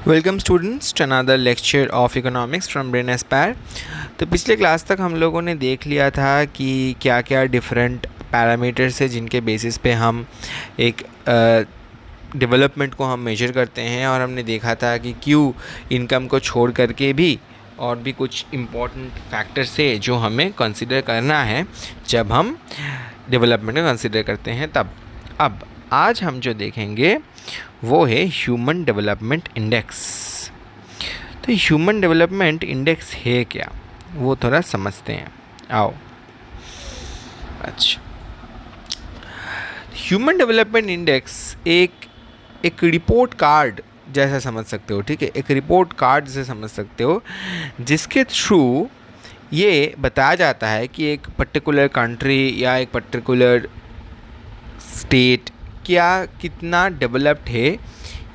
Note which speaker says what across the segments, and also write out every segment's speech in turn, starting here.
Speaker 1: Welcome students to another lecture of economics from Brain Aspire. तो पिछले class तक हम लोगों ने देख लिया था कि क्या क्या डिफरेंट पैरामीटर्स है जिनके बेसिस पे हम एक डेवलपमेंट को हम मेजर करते हैं, और हमने देखा था कि क्यों इनकम को छोड़ करके भी और भी कुछ इम्पॉर्टेंट फैक्टर्स है जो हमें कंसिडर करना है जब हम डेवलपमेंट को कंसिडर करते हैं तब। अब आज हम जो देखेंगे वो है ह्यूमन डेवलपमेंट इंडेक्स। तो ह्यूमन डेवलपमेंट इंडेक्स है क्या, वो थोड़ा समझते हैं, आओ। अच्छा, ह्यूमन डेवलपमेंट इंडेक्स एक रिपोर्ट कार्ड जैसा समझ सकते हो, ठीक है, एक रिपोर्ट कार्ड जैसे समझ सकते हो, जिसके थ्रू ये बताया जाता है कि एक पर्टिकुलर कंट्री या एक पर्टिकुलर स्टेट क्या कितना डेवलप्ड है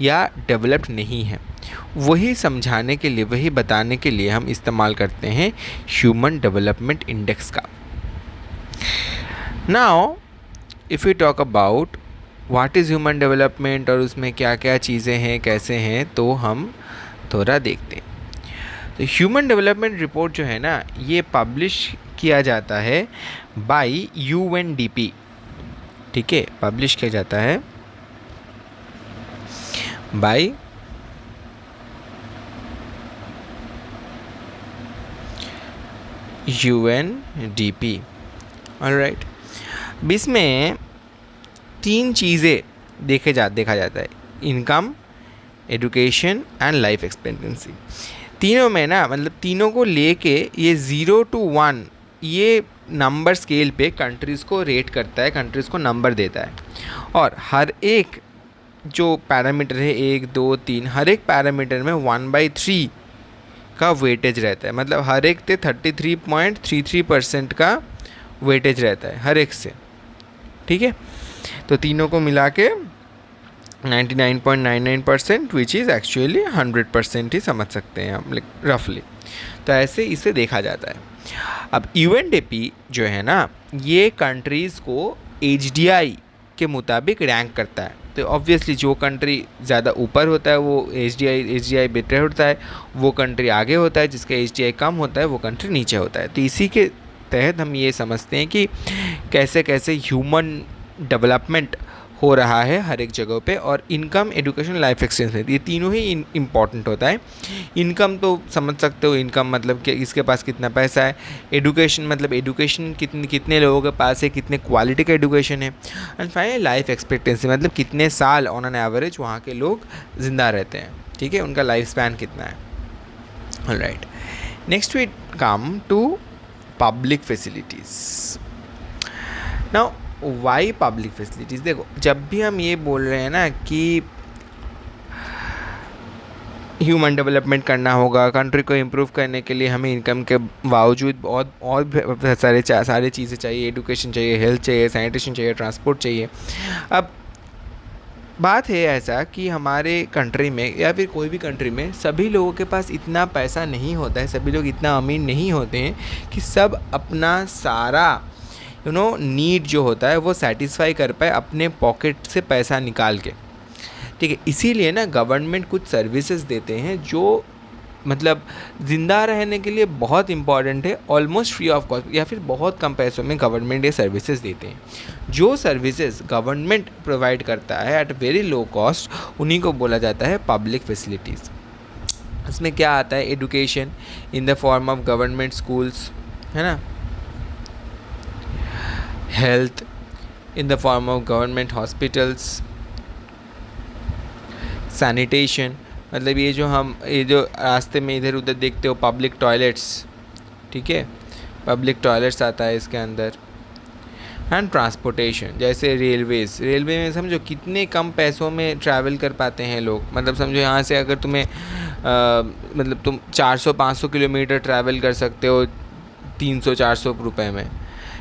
Speaker 1: या डेवलप्ड नहीं है, वही समझाने के लिए, वही बताने के लिए हम इस्तेमाल करते हैं ह्यूमन डेवलपमेंट इंडेक्स का। Now if you talk about what is human development और उसमें क्या क्या चीज़ें हैं, कैसे हैं, तो हम थोड़ा देखते हैं। तो ह्यूमन डेवलपमेंट रिपोर्ट जो है ना, ये पब्लिश किया जाता है बाय UNDP, ठीक है, पब्लिश किया जाता है बाय UNDP। ऑलराइट, इसमें तीन चीज़ें देखा जाता है, income, education and life expectancy. तीनों में ना, मतलब तीनों को लेके ये 0 to 1 ये नंबर स्केल पे कंट्रीज़ को रेट करता है, कंट्रीज़ को नंबर देता है, और हर एक जो पैरामीटर है 1, 2, 3, हर एक पैरामीटर में 1/3 का वेटेज रहता है, मतलब हर एक से 33.33% का वेटेज रहता है हर एक से, ठीक है। तो तीनों को मिला के 99.99% विच इज़ एक्चुअली 100% ही समझ सकते हैं हम रफली। तो ऐसे इसे देखा जाता है। अब UNDP जो है ना, ये कंट्रीज़ को HDI के मुताबिक रैंक करता है। तो ऑब्वियसली जो कंट्री ज़्यादा ऊपर होता है वो HDI बेटर होता है, वो कंट्री आगे होता है, जिसका HDI कम होता है वो कंट्री नीचे होता है। तो इसी के तहत हम ये समझते हैं कि कैसे कैसे ह्यूमन डेवलपमेंट हो रहा है हर एक जगह पे, और इनकम, एजुकेशन, लाइफ एक्सपीरियंस, ये तीनों ही इम्पॉर्टेंट होता है। इनकम तो समझ सकते हो, इनकम मतलब कि इसके पास कितना पैसा है। एजुकेशन मतलब एजुकेशन कितने लोगों के पास है, कितने क्वालिटी का एजुकेशन है। एंड फाइनली लाइफ एक्सपेक्टेंसी मतलब कितने साल ऑन एन एवरेज वहाँ के लोग ज़िंदा रहते हैं, ठीक है, उनका लाइफ स्पैन कितना है। Alright, next we come to public facilities. Now why public facilities, देखो जब भी हम ये बोल रहे हैं ना कि ह्यूमन डेवलपमेंट करना होगा, कंट्री को इम्प्रूव करने के लिए हमें इनकम के बावजूद बहुत और सारे चीज़ें चाहिए, एजुकेशन चाहिए, हेल्थ चाहिए, सैनिटेशन चाहिए, ट्रांसपोर्ट चाहिए। अब बात है ऐसा कि हमारे कंट्री में या फिर कोई भी कंट्री में सभी लोगों के पास इतना पैसा नहीं होता है, सभी लोग इतना अमीर नहीं होते हैं कि सब अपना सारा नीड जो होता है वो सेटिस्फाई कर पाए अपने पॉकेट से पैसा निकाल के, ठीक है। इसीलिए ना गवर्नमेंट कुछ सर्विसेज देते हैं जो मतलब ज़िंदा रहने के लिए बहुत इंपॉर्टेंट है, ऑलमोस्ट फ्री ऑफ कॉस्ट या फिर बहुत कम पैसों में गवर्नमेंट ये सर्विसेज देते हैं। जो सर्विसेज गवर्नमेंट प्रोवाइड करता है एट वेरी लो कॉस्ट, उन्हीं को बोला जाता है पब्लिक फैसिलिटीज़। इसमें क्या आता है, education in the form of government schools, है ना, health in the form of government hospitals, sanitation मतलब ये जो रास्ते में इधर उधर देखते हो पब्लिक टॉयलेट्स, ठीक है, पब्लिक टॉयलेट्स आता है इसके अंदर। एंड ट्रांसपोर्टेशन जैसे रेलवे में समझो कितने कम पैसों में ट्रैवल कर पाते हैं लोग, मतलब समझो यहाँ से अगर तुम्हें मतलब तुम 400-500 किलोमीटर ट्रैवल कर सकते हो 300-400 रुपये में,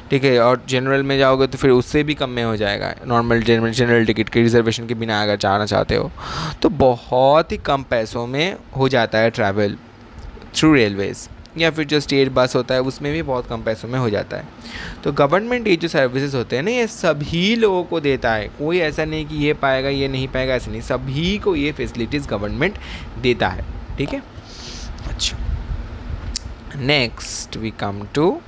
Speaker 1: ठीक है, और जनरल में जाओगे तो फिर उससे भी कम में हो जाएगा, नॉर्मल जनरल टिकट के रिजर्वेशन के बिना अगर जाना चाहते हो तो बहुत ही कम पैसों में हो जाता है ट्रैवल थ्रू रेलवेज़। या फिर जो स्टेट बस होता है उसमें भी बहुत कम पैसों में हो जाता है। तो गवर्नमेंट ये जो सर्विसेज होते हैं ना, ये सभी लोगों को देता है, कोई ऐसा नहीं कि ये पाएगा ये नहीं पाएगा, ऐसा नहीं, सभी को ये फैसिलिटीज़ गवर्नमेंट देता है, ठीक है। अच्छा, next we come to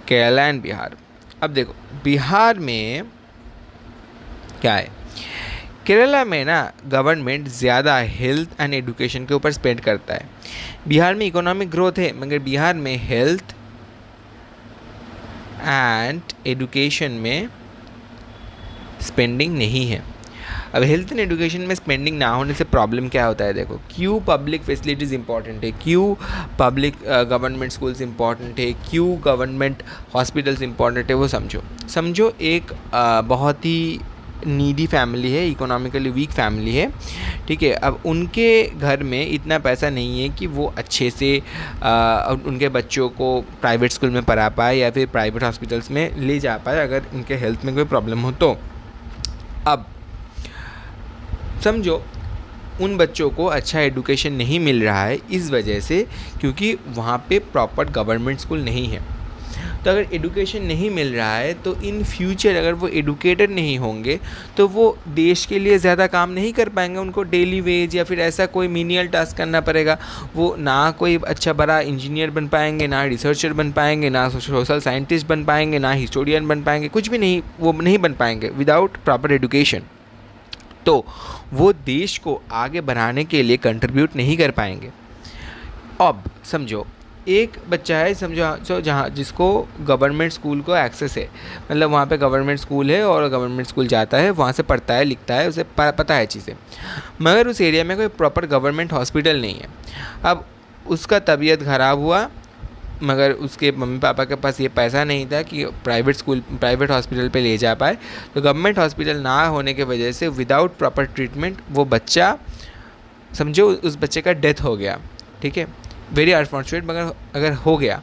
Speaker 1: Kerala and Bihar. अब देखो बिहार में क्या है, केरला में ना गवर्नमेंट ज़्यादा हेल्थ एंड एजुकेशन के ऊपर स्पेंड करता है। बिहार में इकोनॉमिक ग्रोथ है, मगर बिहार में हेल्थ एंड एजुकेशन में स्पेंडिंग नहीं है। अब हेल्थ एंड एजुकेशन में स्पेंडिंग ना होने से प्रॉब्लम क्या होता है, देखो क्यों पब्लिक फैसिलिटीज़ इंपॉर्टेंट है, क्यों पब्लिक गवर्नमेंट स्कूल्स इंपॉर्टेंट है, क्यों गवर्नमेंट हॉस्पिटल्स इंपॉर्टेंट है, वो समझो एक बहुत ही नीडी फैमिली है, इकोनॉमिकली वीक फैमिली है, ठीक है। अब उनके घर में इतना पैसा नहीं है कि वो अच्छे से उनके बच्चों को प्राइवेट स्कूल में पढ़ा पाए या फिर प्राइवेट हॉस्पिटल्स में ले जा पाए अगर उनके हेल्थ में कोई प्रॉब्लम हो तो। अब समझो उन बच्चों को अच्छा एजुकेशन नहीं मिल रहा है इस वजह से क्योंकि वहाँ पे प्रॉपर गवर्नमेंट स्कूल नहीं है। तो अगर एजुकेशन नहीं मिल रहा है तो इन फ्यूचर अगर वो एडुकेटेड नहीं होंगे तो वो देश के लिए ज़्यादा काम नहीं कर पाएंगे, उनको डेली वेज या फिर ऐसा कोई मीनियल टास्क करना पड़ेगा। वो ना कोई अच्छा बड़ा इंजीनियर बन पाएंगे, ना रिसर्चर बन पाएंगे, ना सोशल साइंटिस्ट बन पाएंगे, ना हिस्टोरियन बन पाएंगे, कुछ भी नहीं, वो नहीं बन पाएंगे विदाउट प्रॉपर एजुकेशन। तो वो देश को आगे बढ़ाने के लिए कंट्रीब्यूट नहीं कर पाएंगे। अब समझो एक बच्चा है, समझो जहाँ जिसको गवर्नमेंट स्कूल को एक्सेस है, मतलब वहाँ पे गवर्नमेंट स्कूल है और गवर्नमेंट स्कूल जाता है, वहाँ से पढ़ता है, लिखता है, उसे पता है चीज़ें, मगर उस एरिया में कोई प्रॉपर गवर्नमेंट हॉस्पिटल नहीं है। अब उसका तबीयत ख़राब हुआ, मगर उसके मम्मी पापा के पास ये पैसा नहीं था कि प्राइवेट हॉस्पिटल पे ले जा पाए, तो गवर्नमेंट हॉस्पिटल ना होने की वजह से विदाउट प्रॉपर ट्रीटमेंट वो बच्चा, समझो उस बच्चे का डेथ हो गया, ठीक है, वेरी अनफॉर्चुनेट, मगर अगर हो गया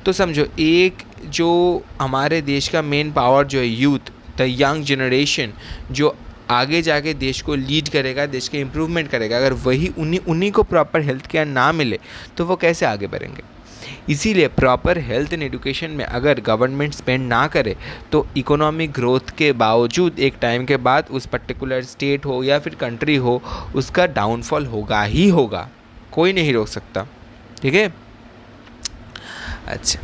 Speaker 1: तो समझो एक जो हमारे देश का मेन पावर जो है यूथ, द यंग जनरेशन, जो आगे जाके देश को लीड करेगा, देश के इम्प्रूवमेंट करेगा, अगर वही उन्हीं को प्रॉपर हेल्थ केयर ना मिले तो वो कैसे आगे बढ़ेंगे। इसीलिए प्रॉपर हेल्थ एंड एजुकेशन में अगर गवर्नमेंट स्पेंड ना करे तो इकोनॉमिक ग्रोथ के बावजूद एक टाइम के बाद उस पर्टिकुलर स्टेट हो या फिर कंट्री हो, उसका डाउनफॉल होगा ही होगा, कोई नहीं रोक सकता, ठीक है। अच्छा,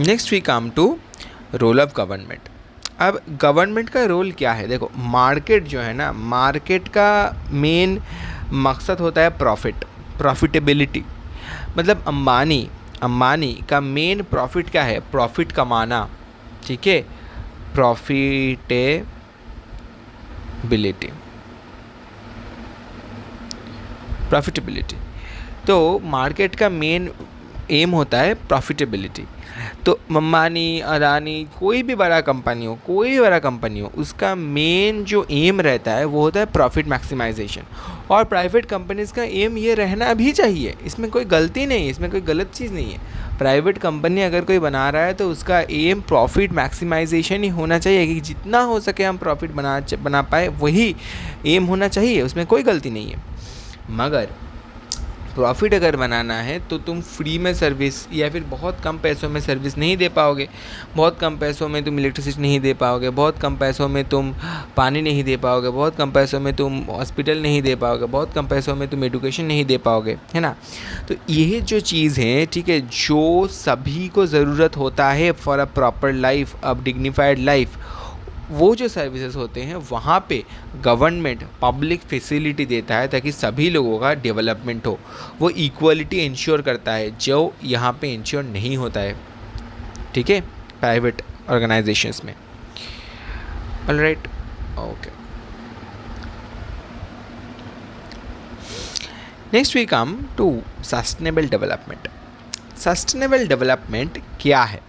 Speaker 1: next we come to role of government. अब गवर्नमेंट का रोल क्या है, देखो मार्केट जो है ना, मार्केट का मेन मकसद होता है प्रॉफिटेबिलिटी। मतलब अंबानी का मेन प्रॉफिट क्या है, प्रॉफिट कमाना, ठीक है, प्रॉफिटेबिलिटी। तो मार्केट का मेन एम होता है प्रॉफिटेबिलिटी। तो अंबानी, अदानी, कोई भी बड़ा कंपनी हो, उसका मेन जो एम रहता है वो होता है प्रॉफिट मैक्सिमाइजेशन। और प्राइवेट कंपनीज़ का एम ये रहना भी चाहिए, इसमें कोई गलती नहीं है, इसमें कोई गलत चीज़ नहीं है। प्राइवेट कंपनी अगर कोई बना रहा है तो उसका एम प्रॉफिट मैक्सिमाइजेशन ही होना चाहिए कि जितना हो सके हम प्रॉफिट बना पाए, वही एम होना चाहिए, उसमें कोई गलती नहीं है। मगर प्रॉफिट अगर बनाना है तो तुम फ्री में सर्विस या फिर बहुत कम पैसों में सर्विस नहीं दे पाओगे, बहुत कम पैसों में तुम इलेक्ट्रिसिटी नहीं दे पाओगे, बहुत कम पैसों में तुम पानी नहीं दे पाओगे, बहुत कम पैसों में तुम हॉस्पिटल नहीं दे पाओगे, बहुत कम पैसों में तुम एजुकेशन नहीं दे पाओगे, है ना। तो ये जो चीज़ है, ठीक है, जो सभी को ज़रूरत होता है for a proper life, a dignified life, वो जो सर्विसेज होते हैं वहाँ पे गवर्नमेंट पब्लिक फैसिलिटी देता है ताकि सभी लोगों का डेवलपमेंट हो। वो इक्वलिटी इंश्योर करता है जो यहाँ पे इंश्योर नहीं होता है, ठीक है, प्राइवेट ऑर्गेनाइजेशंस में। Alright, okay. Next we come to sustainable development. Sustainable development क्या है?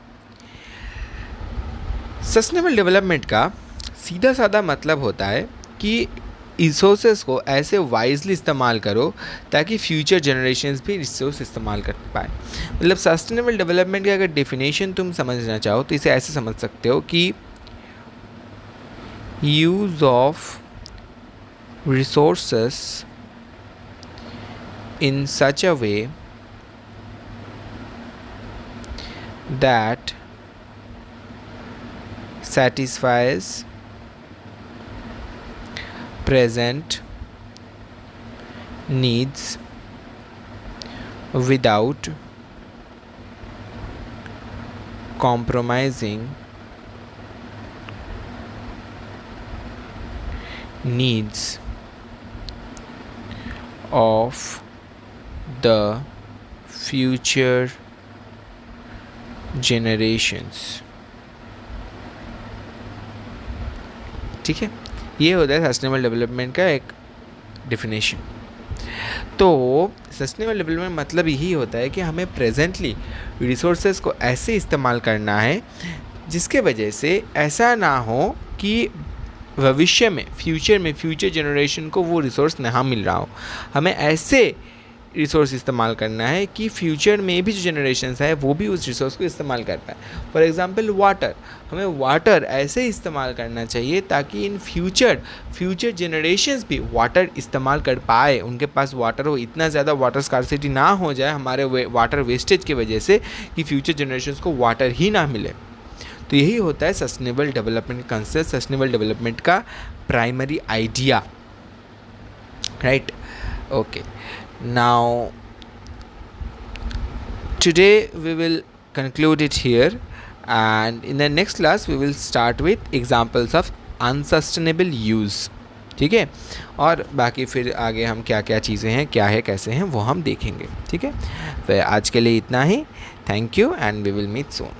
Speaker 1: सस्टेनेबल डेवलपमेंट का सीधा साधा मतलब होता है कि रिसोर्सेज को ऐसे वाइजली इस्तेमाल करो ताकि फ्यूचर जनरेशन्स भी रिसोर्स इस्तेमाल कर पाए। मतलब सस्टेनेबल डेवलपमेंट की अगर डेफिनेशन तुम समझना चाहो तो इसे ऐसे समझ सकते हो कि use of resources in such a way that satisfies present needs without compromising needs of the future generations। ठीक है, ये होता है सस्टेनेबल डेवलपमेंट का एक डिफिनेशन। तो सस्टेनेबल डेवलपमेंट मतलब यही होता है कि हमें प्रेजेंटली रिसोर्सेज को ऐसे इस्तेमाल करना है जिसके वजह से ऐसा ना हो कि भविष्य में फ्यूचर जनरेशन को वो रिसोर्स ना मिल रहा हो। हमें ऐसे रिसोर्स इस्तेमाल करना है कि फ्यूचर में भी जो जनरेशन्स है वो भी उस रिसोर्स को इस्तेमाल कर पाए। फॉर एग्जांपल वाटर, हमें वाटर ऐसे इस्तेमाल करना चाहिए ताकि इन फ्यूचर जनरेशन्स भी वाटर इस्तेमाल कर पाए, उनके पास वाटर हो, इतना ज़्यादा वाटर स्कार्सिटी ना हो जाए हमारे वाटर वेस्टेज की वजह से कि फ्यूचर जनरेशन्स को वाटर ही ना मिले। तो यही होता है sustainable development concept, sustainable development का primary idea, right? Okay, now today we will conclude it here, and in the next class we will start with examples of unsustainable use। ठीक है, और बाकी फिर आगे हम क्या क्या चीज़ें हैं, क्या है, कैसे हैं, वो हम देखेंगे। ठीक है, तो आज के लिए इतना ही। Thank you and we will meet soon.